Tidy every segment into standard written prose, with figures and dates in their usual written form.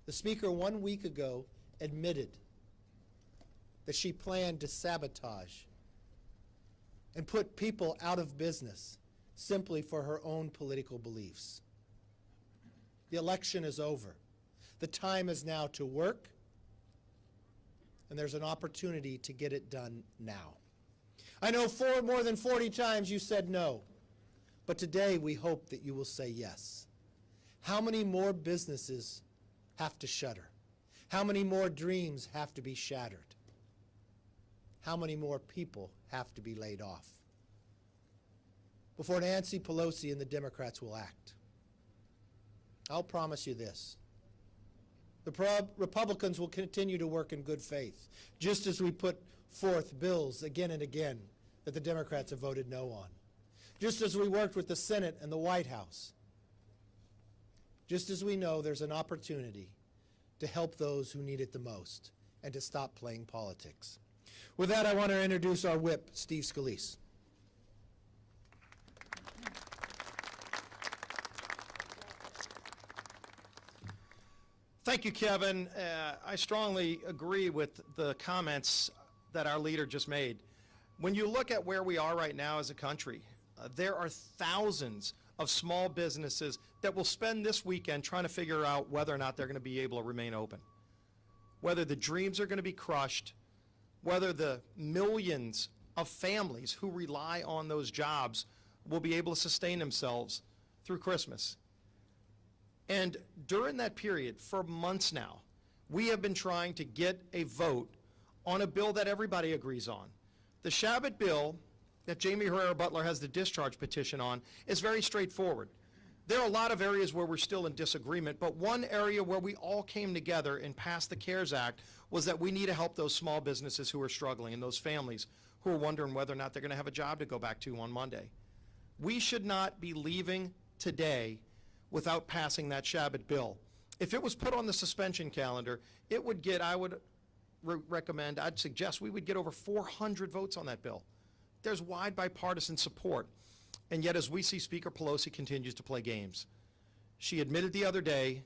The Speaker 1 week ago admitted that she planned to sabotage and put people out of business simply for her own political beliefs. The election is over. The time is now to work, and there's an opportunity to get it done now. I know more than 40 times you said no, but today we hope that you will say yes. How many more businesses have to shutter? How many more dreams have to be shattered? How many more people have to be laid off before Nancy Pelosi and the Democrats will act? I'll promise you this. The Republicans will continue to work in good faith, just as we put forth bills again and again that the Democrats have voted no on, just as we worked with the Senate and the White House, just as we know there's an opportunity to help those who need it the most and to stop playing politics. With that, I want to introduce our whip, Steve Scalise. Thank you, Kevin. I strongly agree with the comments that our leader just made. When you look at where we are right now as a country, there are thousands of small businesses that will spend this weekend trying to figure out whether or not they're going to be able to remain open, whether the dreams are going to be crushed, whether the millions of families who rely on those jobs will be able to sustain themselves through Christmas. And during that period, for months now, we have been trying to get a vote on a bill that everybody agrees on. The Shabbat bill that Jamie Herrera Butler has the discharge petition on is very straightforward. There are a lot of areas where we're still in disagreement, but one area where we all came together and passed the CARES Act was that we need to help those small businesses who are struggling and those families who are wondering whether or not they're going to have a job to go back to on Monday. We should not be leaving today without passing that Shabbat bill. If it was put on the suspension calendar, it would get, I'd suggest we would get over 400 votes on that bill. There's wide bipartisan support. And yet, as we see, Speaker Pelosi continues to play games. She admitted the other day,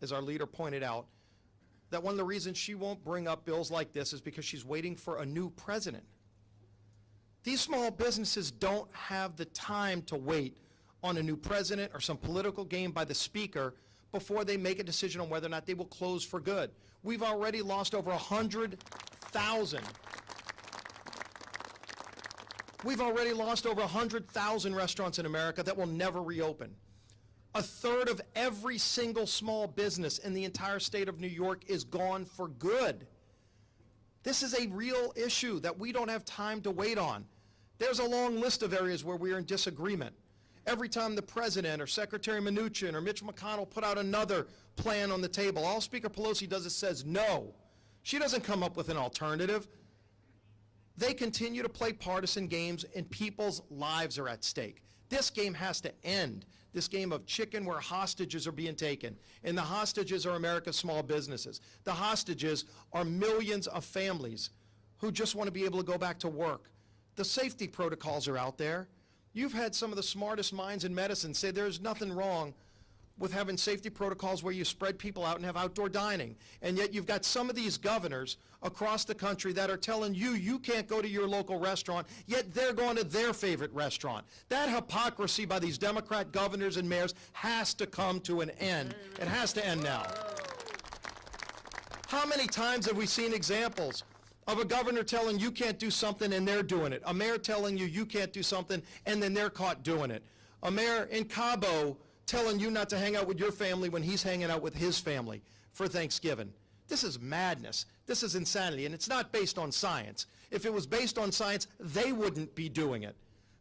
as our leader pointed out, that one of the reasons she won't bring up bills like this is because she's waiting for a new president. These small businesses don't have the time to wait on a new president or some political game by the Speaker before they make a decision on whether or not they will close for good. We've already lost over 100,000. We've already lost over 100,000 restaurants in America that will never reopen. A third of every single small business in the entire state of New York is gone for good. This is a real issue that we don't have time to wait on. There's a long list of areas where we are in disagreement. Every time the President or Secretary Mnuchin or Mitch McConnell put out another plan on the table, all Speaker Pelosi does is says no. She doesn't come up with an alternative. They continue to play partisan games and people's lives are at stake. This game has to end. This game of chicken where hostages are being taken. And the hostages are America's small businesses. The hostages are millions of families who just want to be able to go back to work. The safety protocols are out there. You've had some of the smartest minds in medicine say there's nothing wrong with having safety protocols where you spread people out and have outdoor dining. And yet you've got some of these governors across the country that are telling you you can't go to your local restaurant, yet they're going to their favorite restaurant. That hypocrisy by these Democrat governors and mayors has to come to an end. It has to end now. How many times have we seen examples of a governor telling you can't do something and they're doing it? A mayor telling you you can't do something and then they're caught doing it. A mayor in Cabo telling you not to hang out with your family when he's hanging out with his family for Thanksgiving. This is madness. This is insanity, and it's not based on science. If it was based on science, they wouldn't be doing it.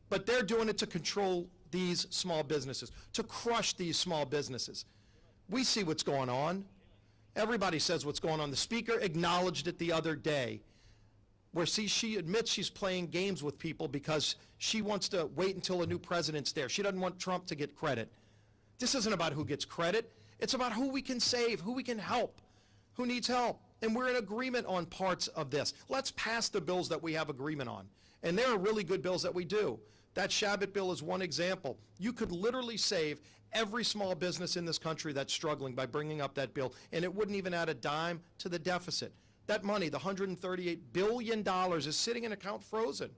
But they're doing it to control these small businesses, to crush these small businesses. We see what's going on. Everybody says what's going on. The Speaker acknowledged it the other day, where she admits she's playing games with people because she wants to wait until a new president's there. She doesn't want Trump to get credit. This isn't about who gets credit. It's about who we can save, who we can help, who needs help. And we're in agreement on parts of this. Let's pass the bills that we have agreement on. And there are really good bills that we do. That Shabbat bill is one example. You could literally save every small business in this country that's struggling by bringing up that bill, and it wouldn't even add a dime to the deficit. That money, the $138 billion, is sitting in account frozen.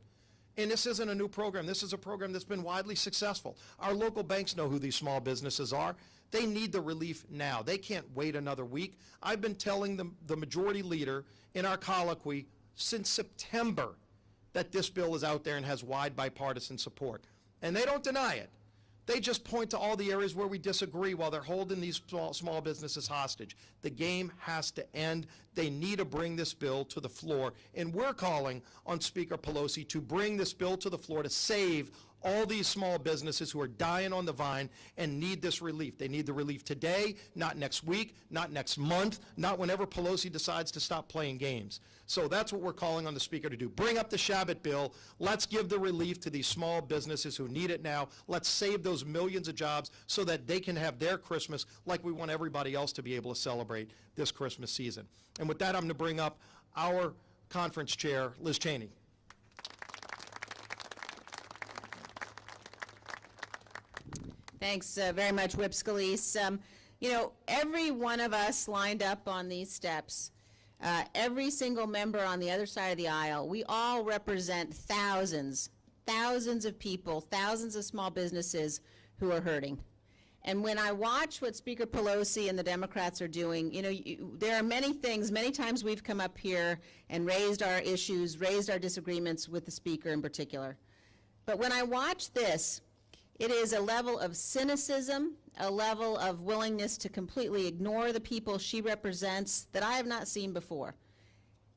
And this isn't a new program. This is a program that's been widely successful. Our local banks know who these small businesses are. They need the relief now. They can't wait another week. I've been telling the majority leader in our colloquy since September that this bill is out there and has wide bipartisan support. And they don't deny it. They just point to all the areas where we disagree while they're holding these small businesses hostage. The game has to end. They need to bring this bill to the floor. And we're calling on Speaker Pelosi to bring this bill to the floor to save all these small businesses who are dying on the vine and need this relief. They need the relief today, not next week, not next month, not whenever Pelosi decides to stop playing games. So that's what we're calling on the Speaker to do. Bring up the Shabbat bill. Let's give the relief to these small businesses who need it now. Let's save those millions of jobs so that they can have their Christmas like we want everybody else to be able to celebrate this Christmas season. And with that, I'm going to bring up our conference chair, Liz Cheney. Thanks very much, Whip Scalise. You know, every one of us lined up on these steps, every single member on the other side of the aisle, we all represent thousands of people, thousands of small businesses who are hurting. And when I watch what Speaker Pelosi and the Democrats are doing, you know, there are many things, many times we've come up here and raised our issues, raised our disagreements with the Speaker in particular. But when I watch this, it is a level of cynicism, a level of willingness to completely ignore the people she represents that I have not seen before.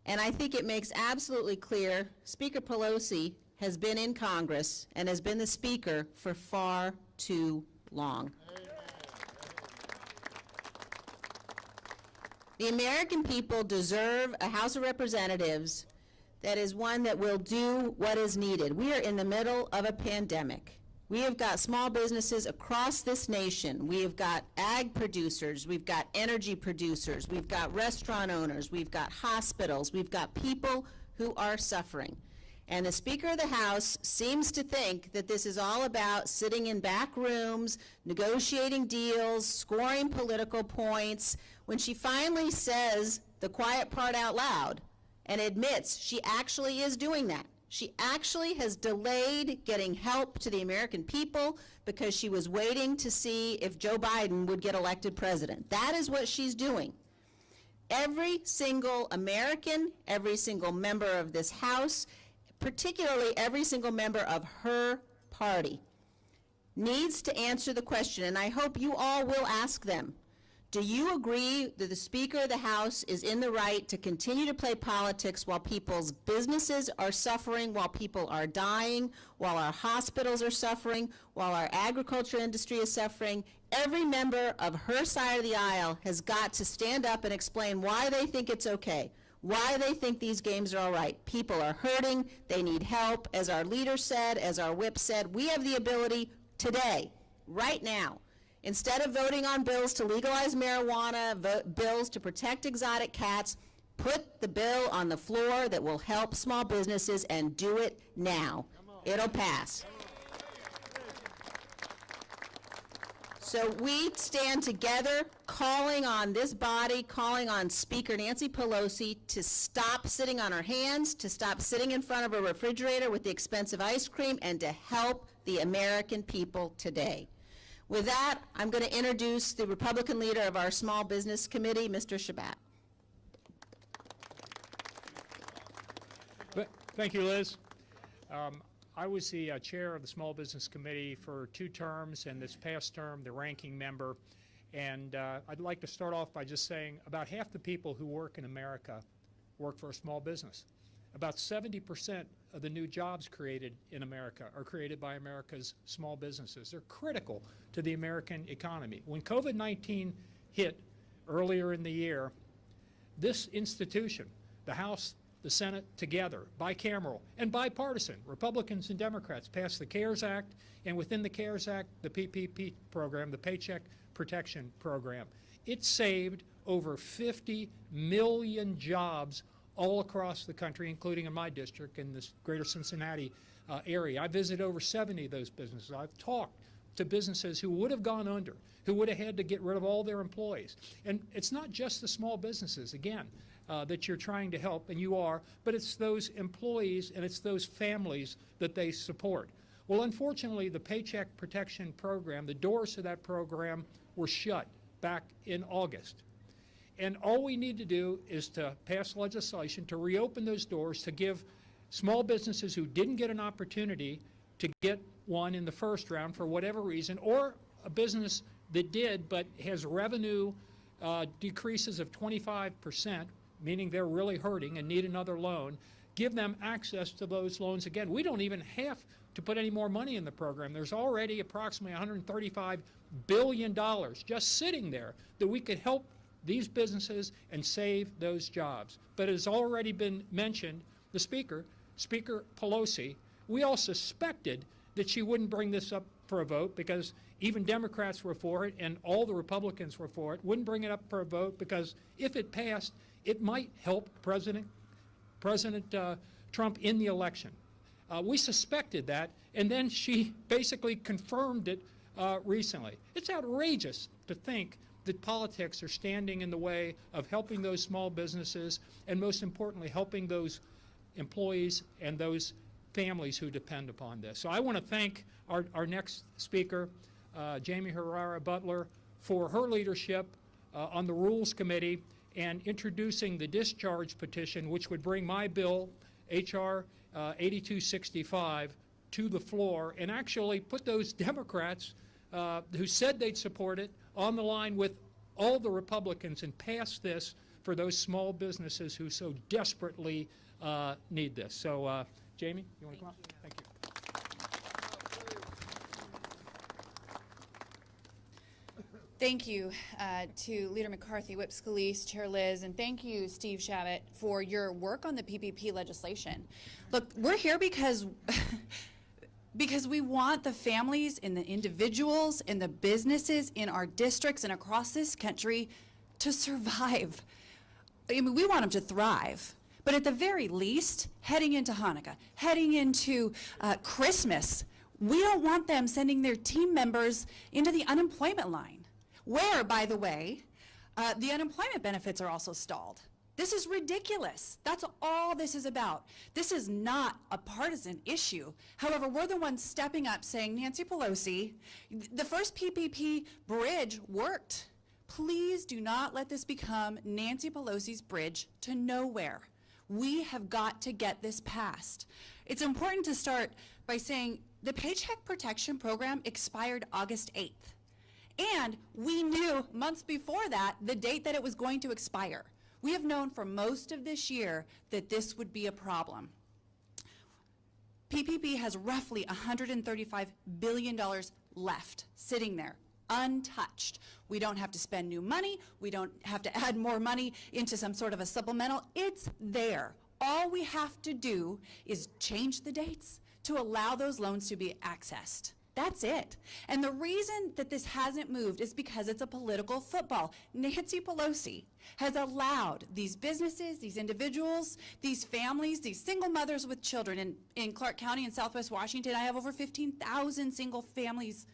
And I think it makes absolutely clear Speaker Pelosi has been in Congress and has been the Speaker for far too long. The American people deserve a House of Representatives that is one that will do what is needed. We are in the middle of a pandemic. We have got small businesses across this nation. We have got ag producers, we've got energy producers, we've got restaurant owners, we've got hospitals, we've got people who are suffering. And the Speaker of the House seems to think that this is all about sitting in back rooms, negotiating deals, scoring political points. When she finally says the quiet part out loud and admits she actually is doing that. She actually has delayed getting help to the American people because she was waiting to see if Joe Biden would get elected president. That is what she's doing. Every single American, every single member of this House, particularly every single member of her party, needs to answer the question, and I hope you all will ask them. Do you agree that the Speaker of the House is in the right to continue to play politics while people's businesses are suffering, while people are dying, while our hospitals are suffering, while our agriculture industry is suffering? Every member of her side of the aisle has got to stand up and explain why they think it's okay, why they think these games are all right. People are hurting, they need help. As our leader said, as our whip said, we have the ability today, right now, instead of voting on bills to legalize marijuana, bills to protect exotic cats, put the bill on the floor that will help small businesses and do it now. It'll pass. So we stand together calling on this body, calling on Speaker Nancy Pelosi to stop sitting on her hands, to stop sitting in front of a refrigerator with the expensive ice cream, and to help the American people today. With that, I'm going to introduce the Republican leader of our Small Business Committee, Mr. Shabbat. Thank you, Liz. I was the chair of the Small Business Committee for 2 terms, and this past term, the ranking member. And I'd like to start off by just saying about half the people who work in America work for a small business. About 70% of the new jobs created in America are created by America's small businesses. They're critical to the American economy. When COVID-19 hit earlier in the year, this institution, the House, the Senate, together, bicameral and bipartisan, Republicans and Democrats, passed the CARES Act, and within the CARES Act, the PPP program, the Paycheck Protection Program. It saved over 50 million jobs all across the country, including in my district in this greater Cincinnati area. I visited over 70 of those businesses. I've talked to businesses who would have gone under, who would have had to get rid of all their employees. And it's not just the small businesses, again, that you're trying to help, and you are, but it's those employees and it's those families that they support. Well, unfortunately, the Paycheck Protection Program, the doors to that program were shut back in August. And all we need to do is to pass legislation to reopen those doors, to give small businesses who didn't get an opportunity to get one in the first round for whatever reason, or a business that did but has revenue decreases of 25%, meaning they're really hurting and need another loan, give them access to those loans again. We don't even have to put any more money in the program. There's already approximately $135 billion just sitting there that we could help these businesses and save those jobs. But as already been mentioned, the Speaker Pelosi, we all suspected that she wouldn't bring this up for a vote because even Democrats were for it and all the Republicans were for it, wouldn't bring it up for a vote because if it passed, it might help President Trump in the election. We suspected that, and then she basically confirmed it recently. It's outrageous to think that politics are standing in the way of helping those small businesses and, most importantly, helping those employees and those families who depend upon this. So I want to thank our next speaker, Jamie Herrera Butler, for her leadership on the Rules Committee and introducing the discharge petition, which would bring my bill, H.R. 8265, to the floor and actually put those Democrats who said they'd support it on the line with all the Republicans and pass this for those small businesses who so desperately need this. So, Jamie, you want to come up? Thank you. Thank you to Leader McCarthy, Whip Scalise, Chair Liz, and thank you, Steve Shabbat, for your work on the PPP legislation. Look, we're here because we want the families and the individuals and the businesses in our districts and across this country to survive. I mean, we want them to thrive. But at the very least, heading into Hanukkah, heading into Christmas, we don't want them sending their team members into the unemployment line, where, by the way, the unemployment benefits are also stalled. This is ridiculous. That's all this is about. This is not a partisan issue. However, we're the ones stepping up saying, Nancy Pelosi, the first PPP bridge worked. Please do not let this become Nancy Pelosi's bridge to nowhere. We have got to get this passed. It's important to start by saying the Paycheck Protection Program expired August 8th. And we knew months before that the date that it was going to expire. We have known for most of this year that this would be a problem. PPP has roughly $135 billion left sitting there, untouched. We don't have to spend new money. We don't have to add more money into some sort of a supplemental. It's there. All we have to do is change the dates to allow those loans to be accessed. That's it. And the reason that this hasn't moved is because it's a political football. Nancy Pelosi has allowed these businesses, these individuals, these families, these single mothers with children in Clark County in Southwest Washington. I have over 15,000 single families.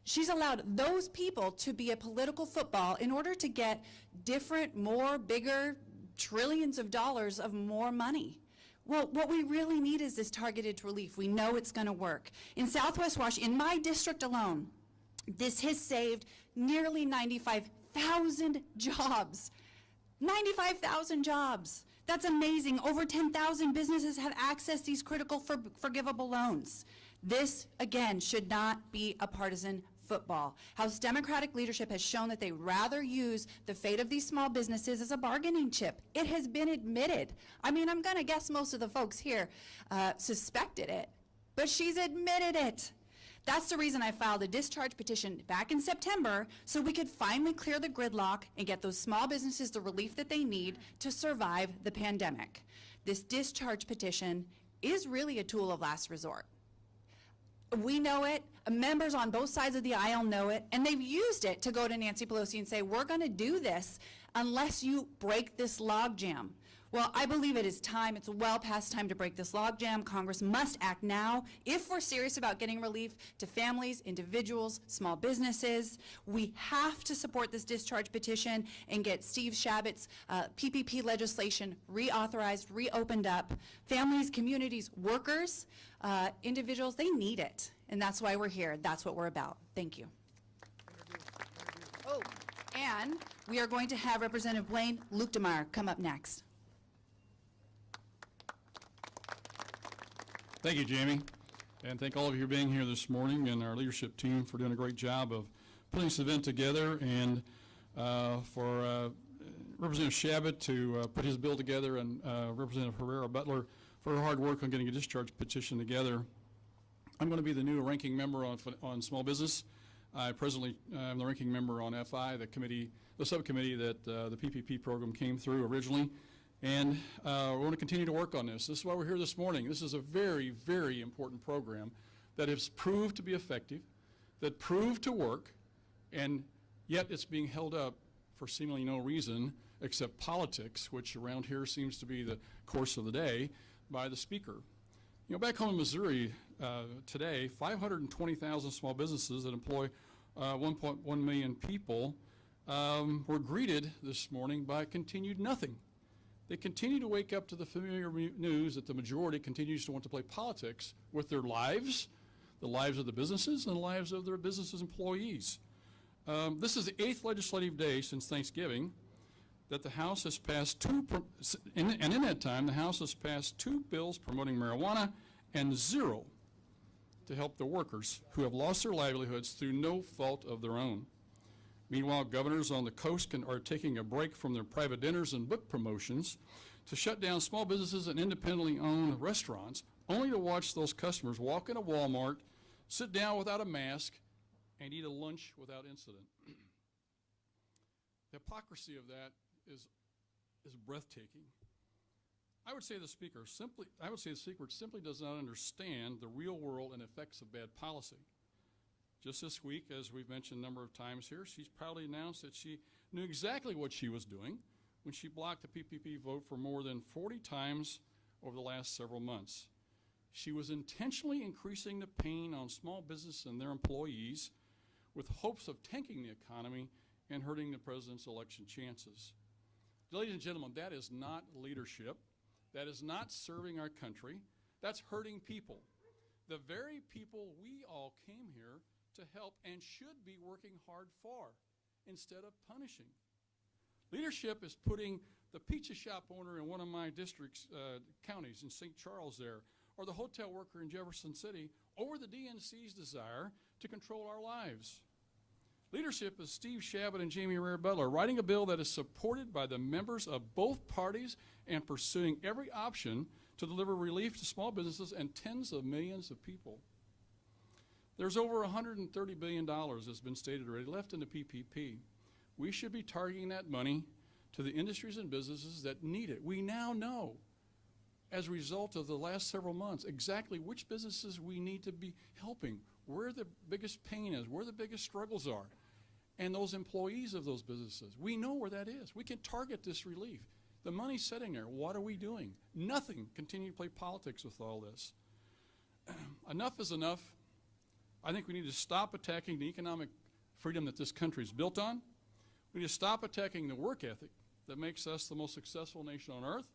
She's allowed those people to be a political football in order to get different, more, bigger, trillions of dollars of more money. Well, what we really need is this targeted relief. We know it's going to work. In Southwest Washington, in my district alone, this has saved nearly 95,000 jobs. 95,000 jobs. That's amazing. Over 10,000 businesses have accessed these critical forgivable loans. This, again, should not be a partisan football. House Democratic leadership has shown that they rather use the fate of these small businesses as a bargaining chip. It has been admitted. I mean, I'm going to guess most of the folks here suspected it, but she's admitted it. That's the reason I filed a discharge petition back in September, so we could finally clear the gridlock and get those small businesses the relief that they need to survive the pandemic. This discharge petition is really a tool of last resort. We know it, members on both sides of the aisle know it, and they've used it to go to Nancy Pelosi and say, we're going to do this unless you break this logjam. Well, I believe it is time. It's well past time to break this logjam. Congress must act now. If we're serious about getting relief to families, individuals, small businesses, we have to support this discharge petition and get Steve Shabitt's PPP legislation reauthorized, reopened up. Families, communities, workers, individuals, they need it. And that's why we're here. That's what we're about. Thank you. Oh, and we are going to have Representative Blaine Lukedemeyer come up next. Thank you, Jamie, and thank all of you for being here this morning and our leadership team for doing a great job of putting this event together, and for Representative Shabitt to put his bill together, and Representative Herrera Butler for her hard work on getting a discharge petition together. I'm going to be the new ranking member on small business. I presently am the ranking member on FI, the subcommittee that the PPP program came through originally. And we're going to continue to work on this. This is why we're here this morning. This is a very, very important program that has proved to be effective, that proved to work, and yet it's being held up for seemingly no reason except politics, which around here seems to be the course of the day, by the Speaker. You know, back home in Missouri today, 520,000 small businesses that employ 1.1 million people were greeted this morning by continued nothing. They continue to wake up to the familiar news that the majority continues to want to play politics with their lives, the lives of the businesses, and the lives of their businesses' employees. This is the 8th legislative day since Thanksgiving that the House has passed and in that time, the House has passed 2 bills promoting marijuana and 0 to help the workers who have lost their livelihoods through no fault of their own. Meanwhile, governors on the coast are taking a break from their private dinners and book promotions to shut down small businesses and independently owned restaurants, only to watch those customers walk into Walmart, sit down without a mask, and eat a lunch without incident. The hypocrisy of that is breathtaking. I would say the Speaker simply does not understand the real world and effects of bad policy. Just this week, as we've mentioned a number of times here, she's proudly announced that she knew exactly what she was doing when she blocked the PPP vote for more than 40 times over the last several months. She was intentionally increasing the pain on small business and their employees with hopes of tanking the economy and hurting the president's election chances. Ladies and gentlemen, that is not leadership. That is not serving our country. That's hurting people. The very people we all came here to help and should be working hard for instead of punishing. Leadership is putting the pizza shop owner in one of my districts, counties in St. Charles there, or the hotel worker in Jefferson City over the DNC's desire to control our lives. Leadership is Steve Shabitt and Jamie Herrera Butler writing a bill that is supported by the members of both parties and pursuing every option to deliver relief to small businesses and tens of millions of people. There's over $130 billion, as been stated already, left in the PPP. We should be targeting that money to the industries and businesses that need it. We now know, as a result of the last several months, exactly which businesses we need to be helping, where the biggest pain is, where the biggest struggles are, and those employees of those businesses. We know where that is. We can target this relief. The money's sitting there. What are we doing? Nothing. Continue to play politics with all this. Enough is enough. I think we need to stop attacking the economic freedom that this country is built on. We need to stop attacking the work ethic that makes us the most successful nation on earth.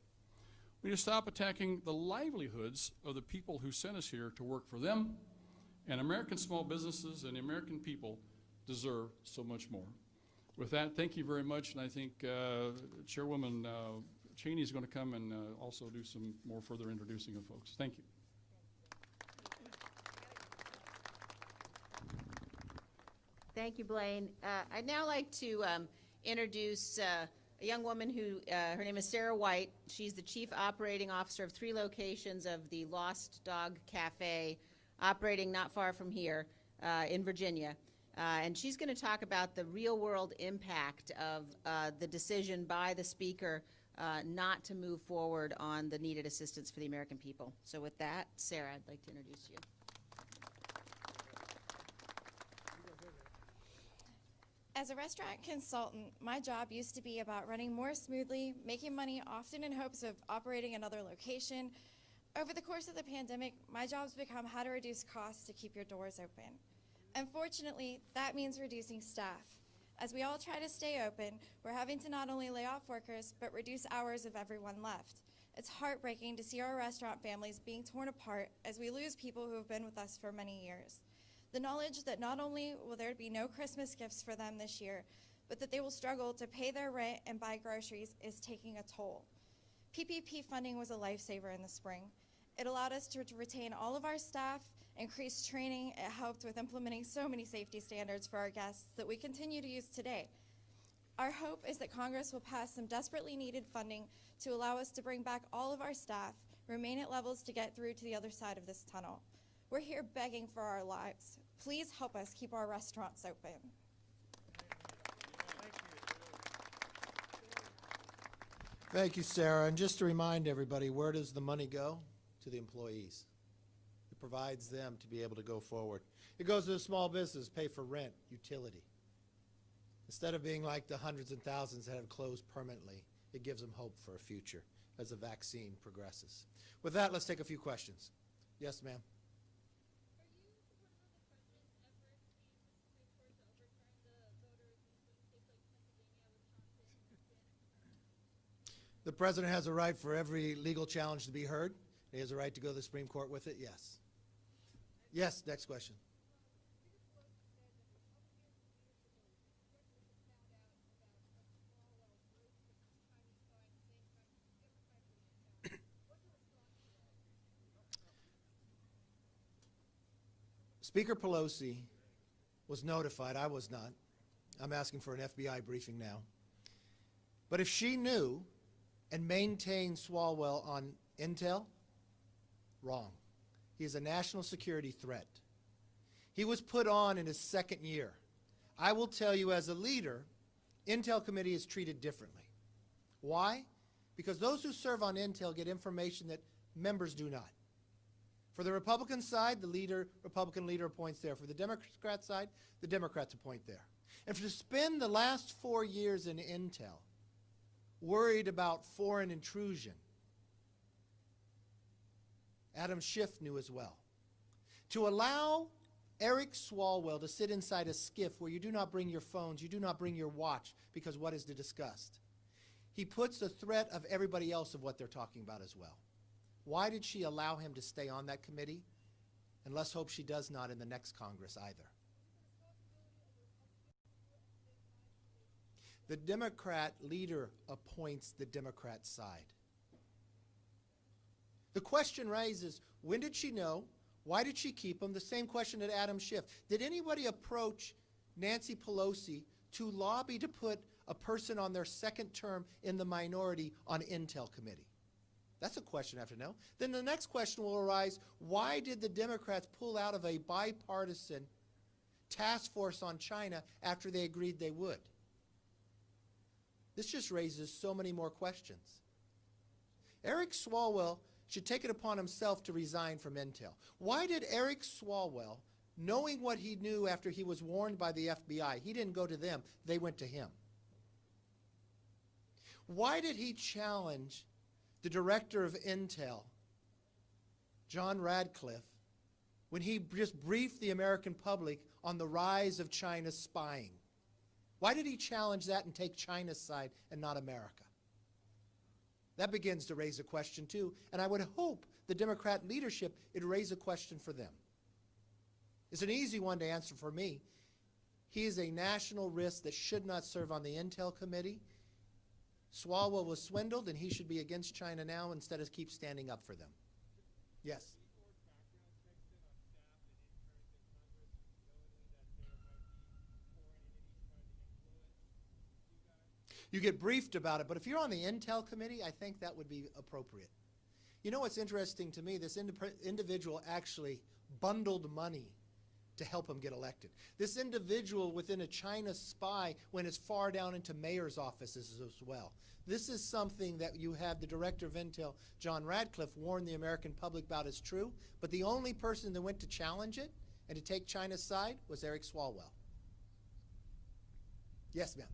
We need to stop attacking the livelihoods of the people who sent us here to work for them. And American small businesses and the American people deserve so much more. With that, thank you very much, and I think Chairwoman Cheney is going to come and also do some more further introducing of folks. Thank you. Thank you, Blaine. I'd now like to introduce a young woman who, her name is Sarah White. She's the Chief Operating Officer of 3 locations of the Lost Dog Cafe, operating not far from here in Virginia. And she's going to talk about the real-world impact of the decision by the Speaker not to move forward on the needed assistance for the American people. So with that, Sarah, I'd like to introduce you. As a restaurant consultant, my job used to be about running more smoothly, making money often in hopes of operating another location. Over the course of the pandemic, my job's become how to reduce costs to keep your doors open. Unfortunately, that means reducing staff. As we all try to stay open, we're having to not only lay off workers, but reduce hours of everyone left. It's heartbreaking to see our restaurant families being torn apart as we lose people who have been with us for many years. The knowledge that not only will there be no Christmas gifts for them this year, but that they will struggle to pay their rent and buy groceries is taking a toll. PPP funding was a lifesaver in the spring. It allowed us to retain all of our staff, increase training. It helped with implementing so many safety standards for our guests that we continue to use today. Our hope is that Congress will pass some desperately needed funding to allow us to bring back all of our staff, remain at levels to get through to the other side of this tunnel. We're here begging for our lives. Please help us keep our restaurants open. Thank you, Sarah. And just to remind everybody, where does the money go? To the employees. It provides them to be able to go forward. It goes to the small business, pay for rent, utility. Instead of being like the hundreds and thousands that have closed permanently, it gives them hope for a future as the vaccine progresses. With that, let's take a few questions. Yes, ma'am. The president has a right for every legal challenge to be heard. He has a right to go to the Supreme Court with it, yes. Yes, next question. Speaker Pelosi was notified. I was not. I'm asking for an FBI briefing now. But if she knew and maintained Swalwell on intel, wrong. He is a national security threat. He was put on in his second year. I will tell you, as a leader, Intel Committee is treated differently. Why? Because those who serve on Intel get information that members do not. For the Republican side, the Republican leader appoints there. For the Democrat side, the Democrats appoint there. And to spend the last 4 years in Intel worried about foreign intrusion, Adam Schiff knew as well. To allow Eric Swalwell to sit inside a skiff where you do not bring your phones, you do not bring your watch, because what is discussed? He puts the threat of everybody else of what they're talking about as well. Why did she allow him to stay on that committee? And let's hope she does not in the next Congress either. The Democrat leader appoints the Democrat side. The question raises, when did she know? Why did she keep him? The same question that Adam Schiff. Did anybody approach Nancy Pelosi to lobby to put a person on their second term in the minority on Intel Committee? That's a question I have to know. Then the next question will arise, why did the Democrats pull out of a bipartisan task force on China after they agreed they would? This just raises so many more questions. Eric Swalwell should take it upon himself to resign from Intel. Why did Eric Swalwell, knowing what he knew after he was warned by the FBI, he didn't go to them, they went to him? Why did he challenge the director of Intel, John Radcliffe, when he just briefed the American public on the rise of China's spying? Why did he challenge that and take China's side and not America? That begins to raise a question too, and I would hope the Democrat leadership would raise a question for them. It's an easy one to answer for me. He is a national risk that should not serve on the Intel Committee. Swalwell was swindled, and he should be against China now instead of keep standing up for them. Yes. You get briefed about it, but if you're on the Intel Committee, I think that would be appropriate. You know what's interesting to me? This individual actually bundled money to help him get elected. This individual within a China spy went as far down into mayor's offices as well. This is something that you have the director of Intel, John Radcliffe, warn the American public about as true, but the only person that went to challenge it and to take China's side was Eric Swalwell. Yes, ma'am.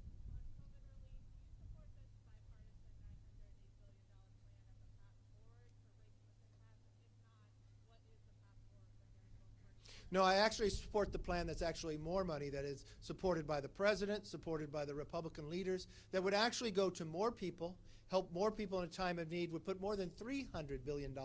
No, I actually support the plan that's actually more money, that is supported by the president, supported by the Republican leaders, that would actually go to more people, help more people in a time of need, would put more than $300 billion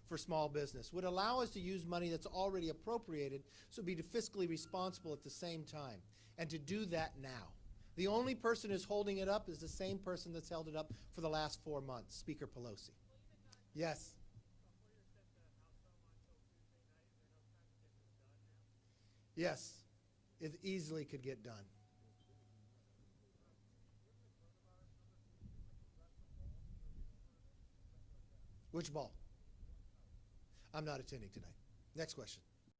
for small business, would allow us to use money that's already appropriated, so be fiscally responsible at the same time, and to do that now. The only person who's holding it up is the same person that's held it up for the last 4 months, Speaker Pelosi. Yes. Yes, it easily could get done. Which ball? I'm not attending tonight. Next question.